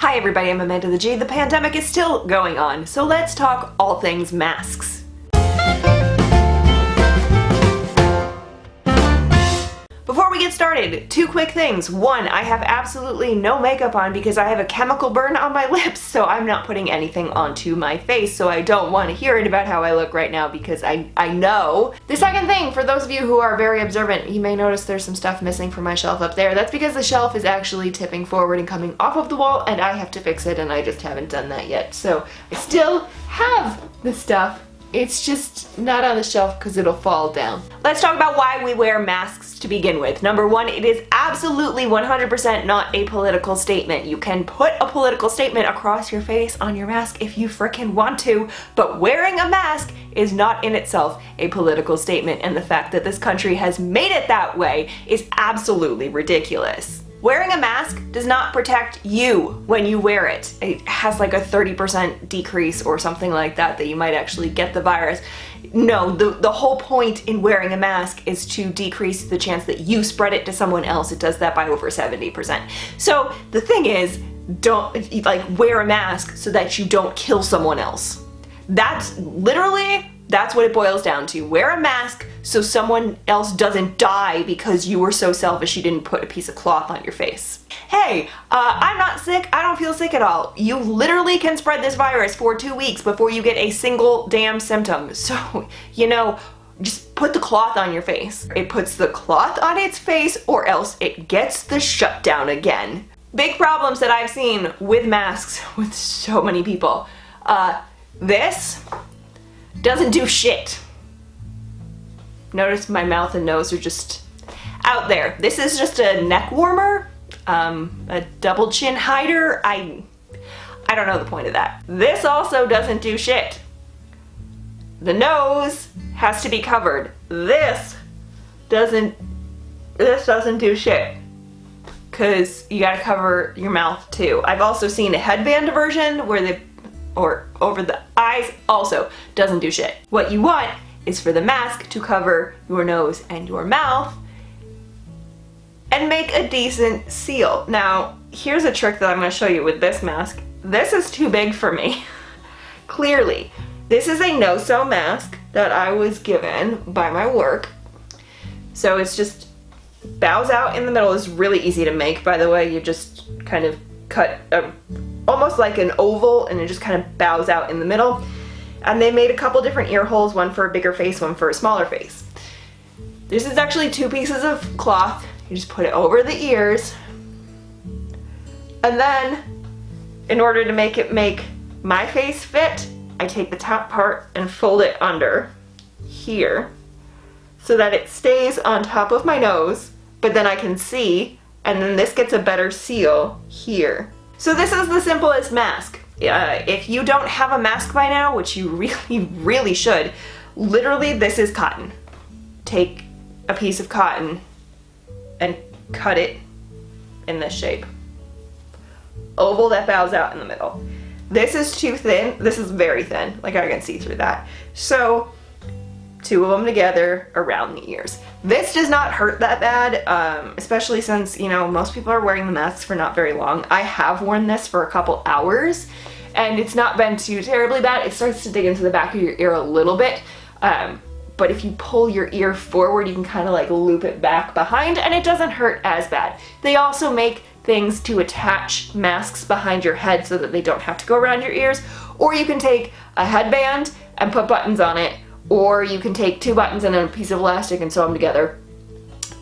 Hi everybody, I'm Amanda the G. The pandemic is still going on, so let's talk all things masks. Before we get started, two quick things. One, I have absolutely no makeup on because I have a chemical burn on my lips, so I'm not putting anything onto my face, so I don't want to hear it about how I look right now because I know. The second thing, for those of you who are very observant, you may notice there's some stuff missing from my shelf up there. That's because the shelf is actually tipping forward and coming off of the wall, and I have to fix it, and I just haven't done that yet. So I still have the stuff. It's just not on the shelf because it'll fall down. Let's talk about why we wear masks to begin with. Number one, it is absolutely 100% not a political statement. You can put a political statement across your face on your mask if you frickin' want to, but wearing a mask is not in itself a political statement, and the fact that this country has made it that way is absolutely ridiculous. Wearing a mask does not protect you when you wear it. It has like a 30% decrease or something like that you might actually get the virus. No, the whole point in wearing a mask is to decrease the chance that you spread it to someone else. It does that by over 70%. So the thing is, don't wear a mask so that you don't kill someone else. That's what it boils down to. Wear a mask so someone else doesn't die because you were so selfish you didn't put a piece of cloth on your face. Hey, I'm not sick. I don't feel sick at all. You literally can spread this virus for 2 weeks before you get a single damn symptom. So, just put the cloth on your face. It puts the cloth on its face or else it gets the shutdown again. Big problems that I've seen with masks with so many people. This doesn't do shit. Notice my mouth and nose are just out there. This is just a neck warmer, a double chin hider. I don't know the point of that. This also doesn't do shit. The nose has to be covered. This doesn't do shit. Cause you gotta cover your mouth too. I've also seen a headband version where or over the eyes, also doesn't do shit. What you want is for the mask to cover your nose and your mouth and make a decent seal. Now, here's a trick that I'm going to show you with this mask. This is too big for me. Clearly, this is a no-sew mask that I was given by my work. So it's just bows out in the middle. It's really easy to make, by the way. You just kind of cut almost like an oval, and it just kind of bows out in the middle. And they made a couple different ear holes, one for a bigger face, one for a smaller face. This is actually 2 pieces of cloth. You just put it over the ears. And then, in order to make my face fit, I take the top part and fold it under here so that it stays on top of my nose, but then I can see, and then this gets a better seal here. So this is the simplest mask. If you don't have a mask by now, which you really should, literally this is cotton. Take a piece of cotton and cut it in this shape. Oval that bows out in the middle. This is too thin. This is very thin. Like I can see through that. So 2 of them together around the ears. This does not hurt that bad, especially since, most people are wearing the masks for not very long. I have worn this for a couple hours, and it's not been too terribly bad. It starts to dig into the back of your ear a little bit, but if you pull your ear forward, you can kind of loop it back behind, and it doesn't hurt as bad. They also make things to attach masks behind your head so that they don't have to go around your ears, or you can take a headband and put buttons on it, or you can take 2 buttons and a piece of elastic and sew them together.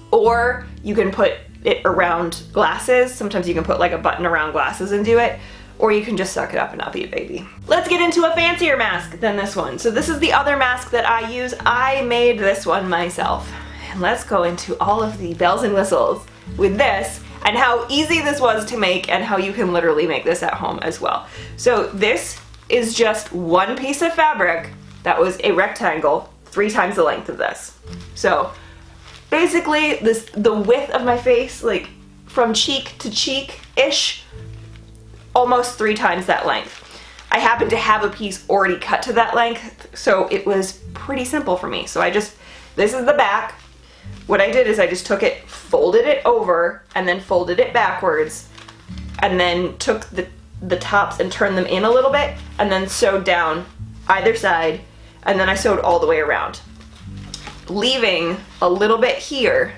Or you can put it around glasses. Sometimes you can put a button around glasses and do it. Or you can just suck it up and not be a baby. Let's get into a fancier mask than this one. So this is the other mask that I use. I made this one myself. And let's go into all of the bells and whistles with this and how easy this was to make and how you can literally make this at home as well. So this is just 1 piece of fabric that was a rectangle 3 times the length of this. So basically the width of my face, from cheek to cheek-ish, almost 3 times that length. I happen to have a piece already cut to that length, so it was pretty simple for me. So this is the back. What I did is I just took it, folded it over, and then folded it backwards, and then took the the tops and turned them in a little bit, and then sewed down either side, and then I sewed all the way around, leaving a little bit here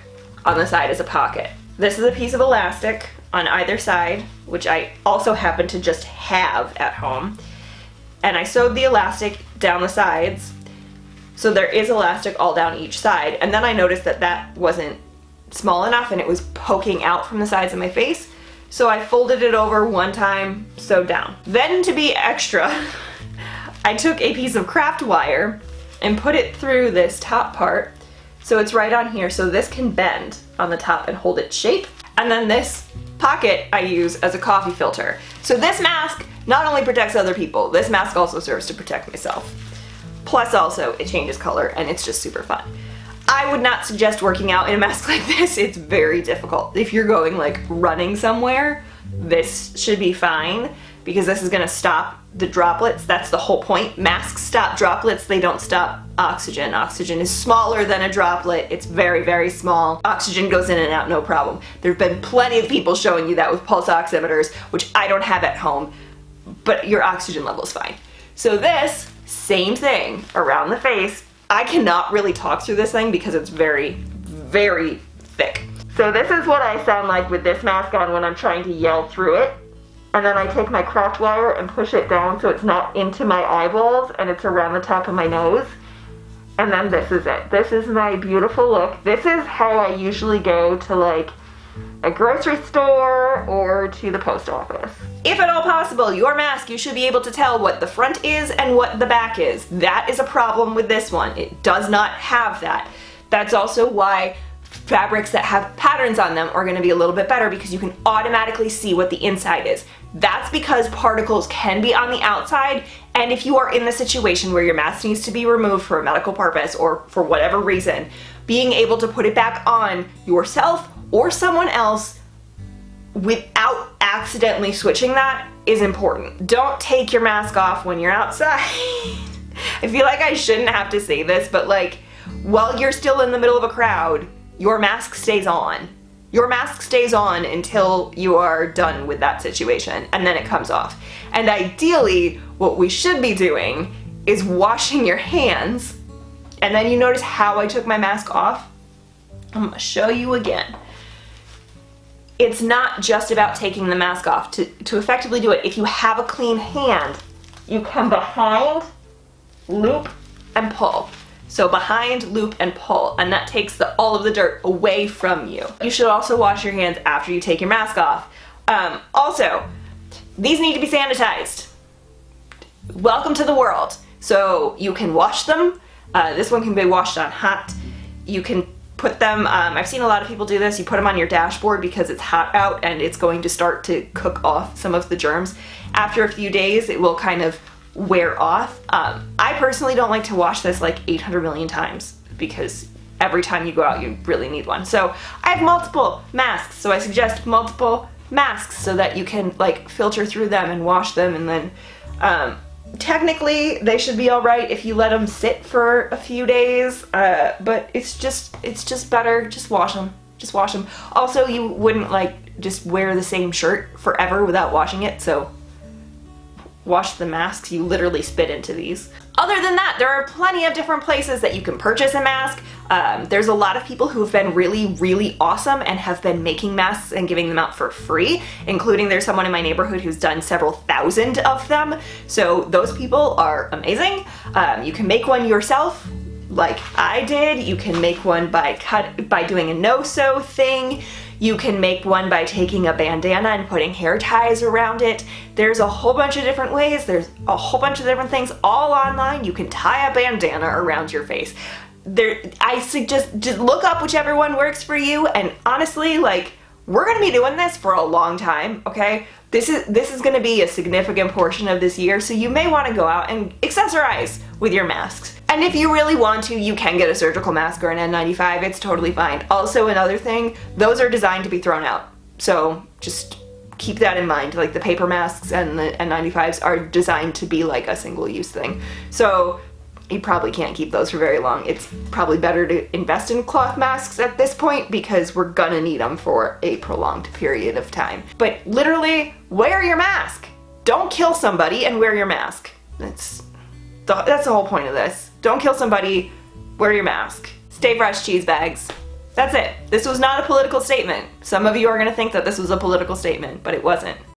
on the side as a pocket. This is a piece of elastic on either side, which I also happen to just have at home. And I sewed the elastic down the sides, so there is elastic all down each side. And then I noticed that that wasn't small enough and it was poking out from the sides of my face. So I folded it over one time, sewed down. Then, to be extra, I took a piece of craft wire and put it through this top part, so it's right on here, so this can bend on the top and hold its shape. And then this pocket I use as a coffee filter. So this mask not only protects other people, this mask also serves to protect myself. Plus also, it changes color and it's just super fun. I would not suggest working out in a mask like this. It's very difficult. If you're going like running somewhere, this should be fine because this is gonna stop the droplets. That's the whole point. Masks stop droplets, they don't stop oxygen. Oxygen is smaller than a droplet. It's very, very small. Oxygen goes in and out, no problem. There have been plenty of people showing you that with pulse oximeters, which I don't have at home, but your oxygen level is fine. So this, same thing around the face. I cannot really talk through this thing because it's very, very thick. So this is what I sound like with this mask on when I'm trying to yell through it. And then I take my craft wire and push it down so it's not into my eyeballs and it's around the top of my nose. And then this is it. This is my beautiful look. This is how I usually go to like a grocery store or to the post office. If at all possible, your mask, you should be able to tell what the front is and what the back is. That is a problem with this one. It does not have that. That's also why fabrics that have patterns on them are going to be a little bit better because you can automatically see what the inside is. That's because particles can be on the outside, and if you are in the situation where your mask needs to be removed for a medical purpose or for whatever reason, being able to put it back on yourself or someone else without accidentally switching that is important. Don't take your mask off when you're outside. I feel like I shouldn't have to say this, but like, while you're still in the middle of a crowd, your mask stays on. Your mask stays on until you are done with that situation, and then it comes off. And ideally, what we should be doing is washing your hands. And then you notice how I took my mask off? I'm gonna show you again. It's not just about taking the mask off. To effectively do it, if you have a clean hand, you come behind, loop, and pull. So behind, loop, and pull, and that takes all of the dirt away from you. You should also wash your hands after you take your mask off. Also, these need to be sanitized. Welcome to the world. So you can wash them. This one can be washed on hot. You can put them, I've seen a lot of people do this, you put them on your dashboard because it's hot out and it's going to start to cook off some of the germs. After a few days, it will kind of wear off. I personally don't like to wash this like 800 million times because every time you go out you really need one. So I have multiple masks, so I suggest multiple masks so that you can like filter through them and wash them, and then technically they should be all right if you let them sit for a few days, but it's just better, just wash them. Just wash them. Also, you wouldn't like just wear the same shirt forever without washing it, so wash the masks. You literally spit into these. Other than that, there are plenty of different places that you can purchase a mask. There's a lot of people who have been really, really awesome and have been making masks and giving them out for free, including there's someone in my neighborhood who's done several thousand of them. So those people are amazing. You can make one yourself, like I did. You can make one by doing a no-sew thing. You can make one by taking a bandana and putting hair ties around it. There's a whole bunch of different ways. There's a whole bunch of different things all online. You can tie a bandana around your face. I suggest just look up whichever one works for you, and honestly, like, we're gonna be doing this for a long time, okay? This is gonna be a significant portion of this year, so you may wanna go out and accessorize with your masks. And if you really want to, you can get a surgical mask or an N95, it's totally fine. Also, another thing, those are designed to be thrown out. So just keep that in mind. Like the paper masks and the N95s are designed to be like a single-use thing. So you probably can't keep those for very long. It's probably better to invest in cloth masks at this point because we're gonna need them for a prolonged period of time. But literally, wear your mask. don't kill somebody and wear your mask. That's the whole point of this. Don't kill somebody, wear your mask. Stay fresh, cheese bags. That's it. This was not a political statement. Some of you are going to think that this was a political statement, but it wasn't.